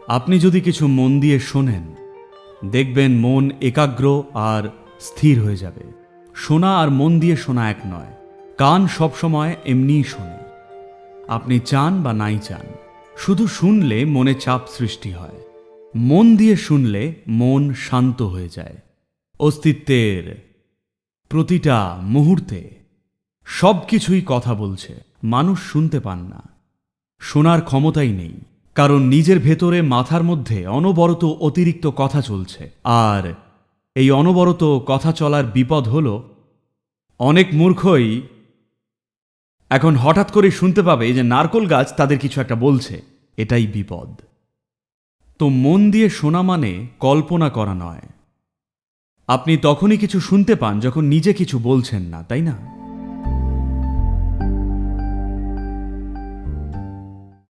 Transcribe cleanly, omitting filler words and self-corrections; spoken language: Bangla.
আপনি যদি কিছু মন দিয়ে শোনেন, দেখবেন মন একাগ্র আর স্থির হয়ে যাবে। শোনা আর মন দিয়ে শোনা এক নয়। কান সবসময় এমনিই শোনে, আপনি চান বা নাই চান। শুধু শুনলে মনে চাপ সৃষ্টি হয়। মন দিয়ে শুনলে মন শান্ত হয়ে যায়। অস্তিত্বের প্রতিটা মুহূর্তে সব কিছুই কথা বলছে, মানুষ শুনতে পান না, শোনার ক্ষমতাই নেই। কারণ নিজের ভেতরে মাথার মধ্যে অনবরত অতিরিক্ত কথা চলছে। আর এই অনবরত কথা চলার বিপদ হল, অনেক মূর্খই এখন হঠাৎ করে শুনতে পাবে যে নারকেল গাছ তাদের কিছু একটা বলছে। এটাই বিপদ। তো মন দিয়ে শোনা মানে কল্পনা করা নয়। আপনি তখনই কিছু শুনতে পান যখন নিজে কিছু বলছেন না, তাই না?